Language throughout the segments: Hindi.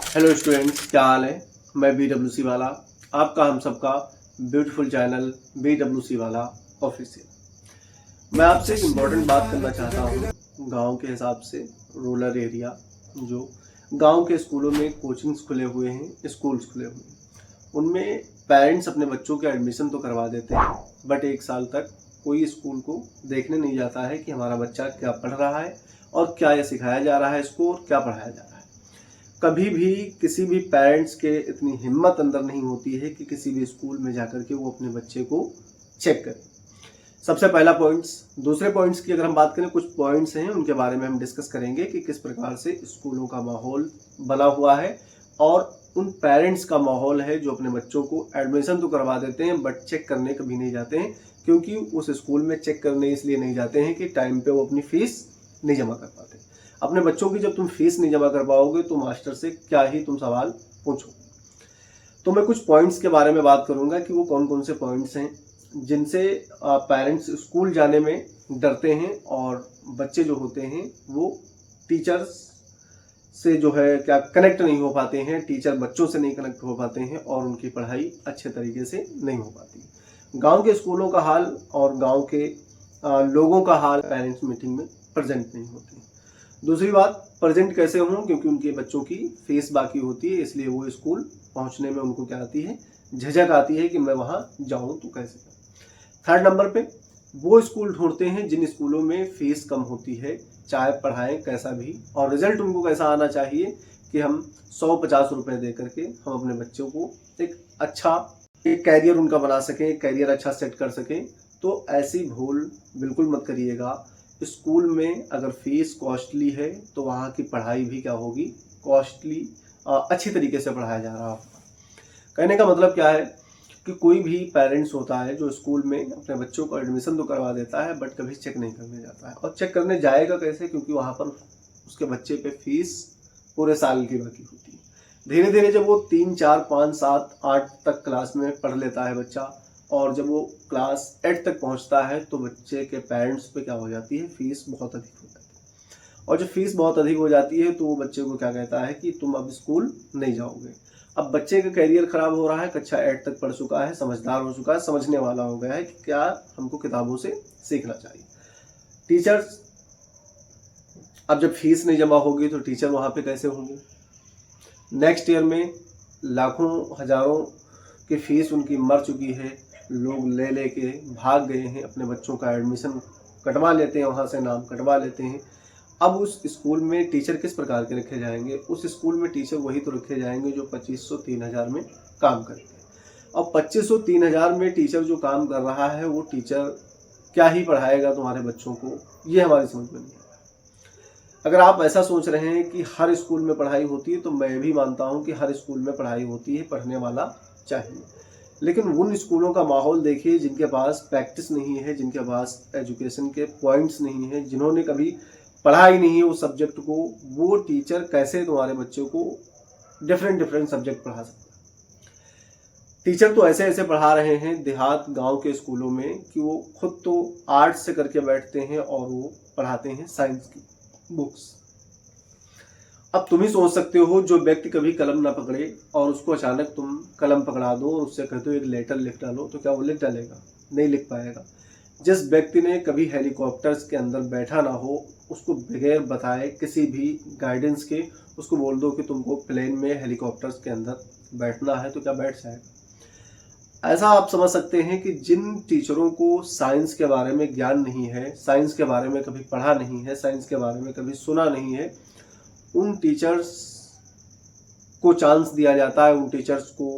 हेलो स्टूडेंट्स, क्या हाल है। मैं BWC वाला, आपका हम सबका ब्यूटीफुल चैनल BWC वाला ऑफिशियल। मैं आपसे एक इम्पॉर्टेंट बात करना चाहता हूँ। गांव के हिसाब से रूरल एरिया, जो गांव के स्कूलों में कोचिंग्स खुले हुए हैं, स्कूल्स खुले हुए हैं, उनमें पेरेंट्स अपने बच्चों के एडमिशन तो करवा देते हैं, बट एक साल तक कोई स्कूल को देखने नहीं जाता है कि हमारा बच्चा क्या पढ़ रहा है और क्या ये सिखाया जा रहा है इसको और क्या पढ़ाया जा रहा है। कभी भी किसी भी पेरेंट्स के इतनी हिम्मत अंदर नहीं होती है कि किसी भी स्कूल में जाकर के वो अपने बच्चे को चेक करें। सबसे पहला पॉइंट्स। दूसरे पॉइंट्स की अगर हम बात करें, कुछ पॉइंट्स हैं उनके बारे में हम डिस्कस करेंगे कि किस प्रकार से स्कूलों का माहौल बना हुआ है और उन पेरेंट्स का माहौल है जो अपने बच्चों को एडमिशन तो करवा देते हैं बट चेक करने कभी नहीं जाते हैं, क्योंकि उस स्कूल में चेक करने इसलिए नहीं जाते हैं कि टाइम पे वो अपनी फीस नहीं जमा कर पाते। अपने बच्चों की जब तुम फीस नहीं जमा कर पाओगे तो मास्टर से क्या ही तुम सवाल पूछो। तो मैं कुछ पॉइंट्स के बारे में बात करूंगा कि वो कौन कौन से पॉइंट्स हैं जिनसे पेरेंट्स स्कूल जाने में डरते हैं और बच्चे जो होते हैं वो टीचर्स से जो है क्या कनेक्ट नहीं हो पाते हैं, टीचर बच्चों से नहीं कनेक्ट हो पाते हैं और उनकी पढ़ाई अच्छे तरीके से नहीं हो पाती। गांव के स्कूलों का हाल और गांव के लोगों का हाल पेरेंट्स मीटिंग में प्रेजेंट नहीं होते। दूसरी बात, प्रेजेंट कैसे हों, क्योंकि उनके बच्चों की फीस बाकी होती है, इसलिए वो स्कूल पहुंचने में उनको क्या आती है, झिझक आती है कि मैं वहां जाऊं तो कैसे जाऊं। थर्ड नंबर पे, वो स्कूल ढूंढते हैं जिन स्कूलों में फीस कम होती है, चाहे पढ़ाएं कैसा भी और रिजल्ट उनको कैसा आना चाहिए कि हम 150 रुपए दे करके हम अपने बच्चों को एक अच्छा एक कैरियर उनका बना सकें, एक कैरियर अच्छा सेट कर सकें। तो ऐसी भूल बिल्कुल मत करिएगा। स्कूल में अगर फीस कॉस्टली है तो वहाँ की पढ़ाई भी क्या होगी, कॉस्टली, अच्छी तरीके से पढ़ाया जा रहा होगा। कहने का मतलब क्या है कि कोई भी पेरेंट्स होता है जो स्कूल में अपने बच्चों को एडमिशन तो करवा देता है बट कभी चेक नहीं करने जाता है। और चेक करने जाएगा कैसे, क्योंकि वहाँ पर उसके बच्चे पे फीस पूरे साल की बाकी होती है। धीरे धीरे जब वो 3, 4, 5, 7, 8 तक क्लास में पढ़ लेता है बच्चा और जब वो क्लास 8 तक पहुंचता है तो बच्चे के पेरेंट्स पे क्या हो जाती है, फीस बहुत अधिक हो जाती है। और जब फीस बहुत अधिक हो जाती है तो वो बच्चे को क्या कहता है कि तुम अब स्कूल नहीं जाओगे। अब बच्चे का करियर खराब हो रहा है, कक्षा 8 तक पढ़ चुका है, समझदार हो चुका है, समझने वाला हो गया है कि क्या हमको किताबों से सीखना चाहिए। टीचर्स, अब जब फीस नहीं जमा होगी तो टीचर वहाँ पे कैसे होंगे। नेक्स्ट ईयर में लाखों हजारों की फीस उनकी मर चुकी है, लोग ले लेके भाग गए हैं, अपने बच्चों का एडमिशन कटवा लेते हैं, वहाँ से नाम कटवा लेते हैं। अब उस स्कूल में टीचर किस प्रकार के रखे जाएंगे, उस स्कूल में टीचर वही तो रखे जाएंगे जो 2500 3000 में काम करते हैं। और 2500 3000 में टीचर जो काम कर रहा है वो टीचर क्या ही पढ़ाएगा तुम्हारे बच्चों को, ये हमारी समझ में नहीं है। अगर आप ऐसा सोच रहे हैं कि हर स्कूल में पढ़ाई होती है तो मैं भी मानता हूं कि हर स्कूल में पढ़ाई होती है, पढ़ने वाला चाहिए, लेकिन उन स्कूलों का माहौल देखिए जिनके पास प्रैक्टिस नहीं है, जिनके पास एजुकेशन के पॉइंट्स नहीं है, जिन्होंने कभी पढ़ा ही नहीं है उस सब्जेक्ट को, वो टीचर कैसे तुम्हारे बच्चों को डिफरेंट सब्जेक्ट पढ़ा सकते हैं। टीचर तो ऐसे ऐसे पढ़ा रहे हैं देहात गांव के स्कूलों में कि वो खुद तो आर्ट्स से करके बैठते हैं और वो पढ़ाते हैं साइंस की बुक्स। अब तुम ही सोच सकते हो, जो व्यक्ति कभी कलम ना पकड़े और उसको अचानक तुम कलम पकड़ा दो और उससे कहते हो एक लेटर लिख डालो, तो क्या वो लिख डालेगा? नहीं लिख पाएगा। जिस व्यक्ति ने कभी हेलीकॉप्टर्स के अंदर बैठा ना हो, उसको बगैर बताए किसी भी गाइडेंस के उसको बोल दो कि तुमको प्लेन में हेलीकॉप्टर्स के अंदर बैठना है, तो क्या बैठ जाएगा? ऐसा आप समझ सकते हैं कि जिन टीचरों को साइंस के बारे में ज्ञान नहीं है, साइंस के बारे में कभी पढ़ा नहीं है, साइंस के बारे में कभी सुना नहीं है, उन टीचर्स को चांस दिया जाता है, उन टीचर्स को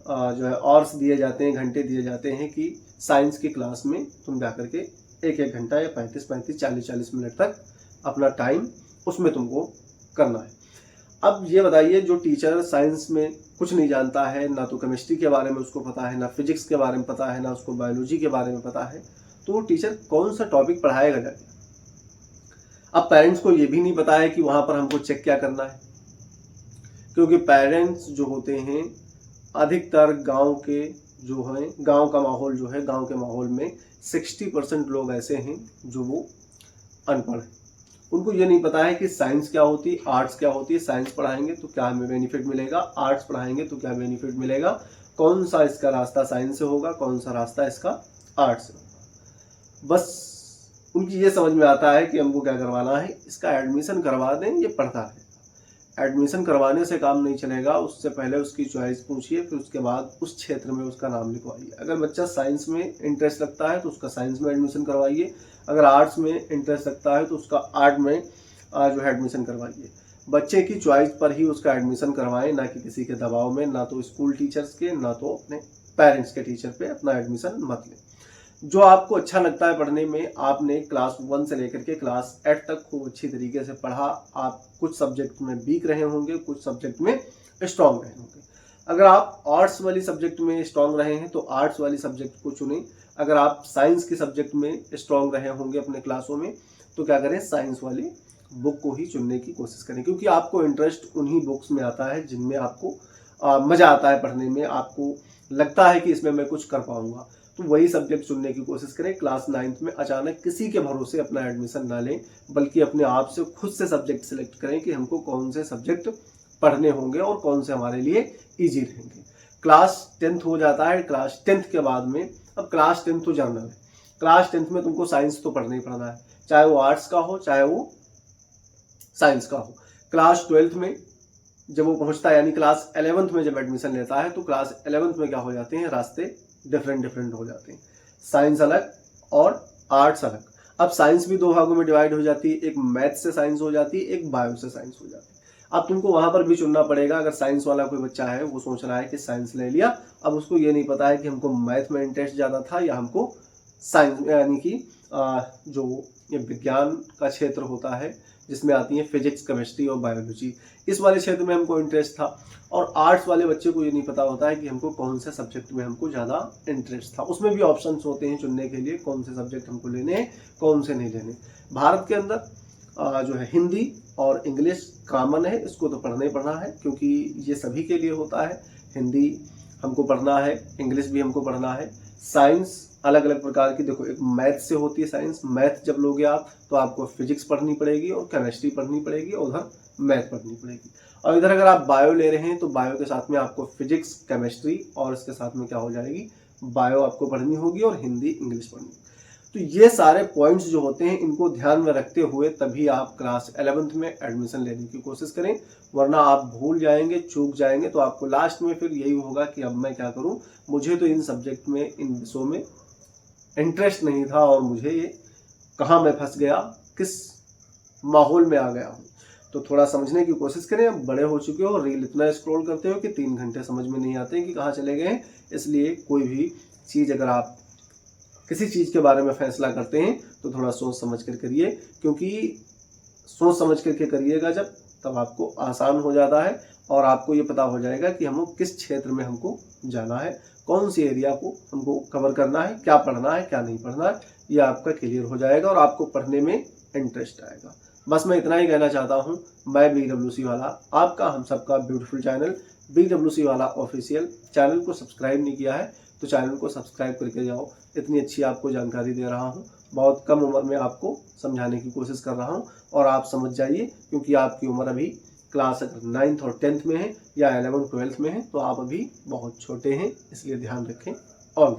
जो है आवर्स दिए जाते हैं, घंटे दिए जाते हैं कि साइंस की क्लास में तुम जाकर के एक घंटा या 35 40 मिनट तक अपना टाइम उसमें तुमको करना है। अब ये बताइए, जो टीचर साइंस में कुछ नहीं जानता है, ना तो केमिस्ट्री के बारे में उसको पता है, ना फिजिक्स के बारे में पता है, ना उसको बायोलॉजी के बारे में पता है, तो वो टीचर कौन सा टॉपिक पढ़ाएगा जाके? अब पेरेंट्स को ये भी नहीं पता है कि वहां पर हमको चेक क्या करना है, क्योंकि पेरेंट्स जो होते हैं अधिकतर गांव के जो हैं, गांव का माहौल जो है, गांव के माहौल में 60% लोग ऐसे हैं जो वो अनपढ़ हैं उनको ये नहीं पता है कि साइंस क्या होती है, आर्ट्स क्या होती है। साइंस पढ़ाएंगे तो क्या हमें बेनिफिट मिलेगा, आर्ट्स पढ़ाएंगे तो क्या बेनिफिट मिलेगा, कौन सा इसका रास्ता साइंस से होगा, कौन सा रास्ता इसका आर्ट्स से होगा। बस उनकी ये समझ में आता है कि हमको क्या करवाना है, इसका एडमिशन करवा दें, ये पढ़ता है। एडमिशन करवाने से काम नहीं चलेगा, उससे पहले उसकी चॉइस पूछिए, फिर उसके बाद उस क्षेत्र में उसका नाम लिखवाइए। अगर बच्चा साइंस में इंटरेस्ट रखता है तो उसका साइंस में एडमिशन करवाइए, अगर आर्ट्स में इंटरेस्ट रखता है तो उसका आर्ट में जो है एडमिशन करवाइए। बच्चे की चॉइस पर ही उसका एडमिशन करवाएं, ना कि किसी के दबाव में, ना तो स्कूल टीचर्स के, ना तो अपने पेरेंट्स के टीचर पे अपना एडमिशन मत लें। जो आपको अच्छा लगता है पढ़ने में, आपने क्लास 1 से लेकर के क्लास 8 तक खूब अच्छी तरीके से पढ़ा। आप कुछ सब्जेक्ट में वीक रहे होंगे, कुछ सब्जेक्ट में स्ट्रांग रहे होंगे। अगर आप आर्ट्स वाली सब्जेक्ट में स्ट्रांग रहे हैं तो आर्ट्स वाली सब्जेक्ट को चुनें। अगर आप साइंस के सब्जेक्ट में स्ट्रांग रहे होंगे अपने क्लासों में तो क्या करें, साइंस वाली बुक को ही चुनने की कोशिश करें, क्योंकि आपको इंटरेस्ट उन्हीं बुक्स में आता है जिनमें आपको मज़ा आता है पढ़ने में, आपको लगता है कि इसमें मैं कुछ कर पाऊंगा, तो वही सब्जेक्ट चुनने की कोशिश करें। क्लास 9th में अचानक किसी के भरोसे अपना एडमिशन ना लें, बल्कि अपने आप से खुद से सब्जेक्ट सिलेक्ट करें कि हमको कौन से सब्जेक्ट पढ़ने होंगे और कौन से हमारे लिए ईजी रहेंगे। क्लास 10th हो जाता है, क्लास 10th के बाद में, अब क्लास 10th तो जनरल है, क्लास 10th में तुमको साइंस तो पढ़ना ही पढ़ना है, चाहे वो आर्ट्स का हो चाहे वो साइंस का हो। क्लास 12th में जब वो पहुंचता है, यानी क्लास 11th में जब एडमिशन लेता है, तो क्लास 11th में क्या हो जाते हैं, रास्ते डिफरेंट हो जाते हैं। साइंस अलग और आर्ट्स अलग। अब साइंस भी दो भागों में डिवाइड हो जाती है, एक मैथ से साइंस हो जाती है, एक बायो से साइंस हो जाती है। अब तुमको वहां पर भी चुनना पड़ेगा। अगर साइंस वाला कोई बच्चा है, वो सोच रहा है कि साइंस ले लिया, अब उसको ये नहीं पता है कि हमको मैथ में इंटरेस्ट ज़्यादा था या हमको साइंस यानी कि जो ये विज्ञान का क्षेत्र होता है जिसमें आती है फिजिक्स, केमिस्ट्री और बायोलॉजी, इस वाले क्षेत्र में हमको इंटरेस्ट था। और आर्ट्स वाले बच्चे को ये नहीं पता होता है कि हमको कौन से सब्जेक्ट में हमको ज़्यादा इंटरेस्ट था। उसमें भी ऑप्शंस होते हैं चुनने के लिए, कौन से सब्जेक्ट हमको लेने हैं, कौन से नहीं लेने। भारत के अंदर जो है हिंदी और इंग्लिश कॉमन है, इसको तो पढ़ना ही पढ़ना है, क्योंकि ये सभी के लिए होता है। हिंदी हमको पढ़ना है, इंग्लिश भी हमको पढ़ना है। साइंस अलग अलग प्रकार की, देखो एक मैथ से होती है साइंस, मैथ जब लोगे आप तो आपको फिजिक्स पढ़नी पड़ेगी और केमिस्ट्री पढ़नी पड़ेगी और उधर मैथ पढ़नी पड़ेगी। और इधर अगर आप बायो ले रहे हैं तो बायो के साथ में आपको फिजिक्स, केमिस्ट्री और इसके साथ में क्या हो जाएगी, बायो आपको पढ़नी होगी और हिंदी, इंग्लिश पढ़नी होगी। तो ये सारे पॉइंट्स जो होते हैं, इनको ध्यान में रखते हुए तभी आप क्लास 11th में एडमिशन लेने की कोशिश करें, वरना आप भूल जाएंगे, चूक जाएंगे, तो आपको लास्ट में फिर यही होगा कि अब मैं क्या करूं, मुझे तो इन सब्जेक्ट में, इन विषयों में इंटरेस्ट नहीं था और मुझे ये कहाँ मैं फंस गया, किस माहौल में आ गया हूँ। तो थोड़ा समझने की कोशिश करें। अब बड़े हो चुके हो, रील इतना स्क्रॉल करते हो कि 3 घंटे समझ में नहीं आते कि कहाँ चले गए। इसलिए कोई भी चीज़ अगर आप किसी चीज़ के बारे में फैसला करते हैं तो थोड़ा सोच समझ कर करिए, क्योंकि सोच समझ करके करिएगा जब, तब आपको आसान हो जाता है और आपको ये पता हो जाएगा कि हमको किस क्षेत्र में हमको जाना है, कौन सी एरिया को हमको कवर करना है, क्या पढ़ना है क्या नहीं पढ़ना है, ये आपका क्लियर हो जाएगा और आपको पढ़ने में इंटरेस्ट आएगा। बस मैं इतना ही कहना चाहता हूँ। मैं BWC वाला, आपका हम सबका ब्यूटीफुल चैनल BWC वाला ऑफिशियल चैनल को सब्सक्राइब नहीं किया है तो चैनल को सब्सक्राइब करके जाओ। इतनी अच्छी आपको जानकारी दे रहा हूँ, बहुत कम उम्र में आपको समझाने की कोशिश कर रहा हूँ और आप समझ जाइए, क्योंकि आपकी उम्र अभी क्लास 9th और 10th में है या 11th 12th में है, तो आप अभी बहुत छोटे हैं, इसलिए ध्यान रखें। ऑल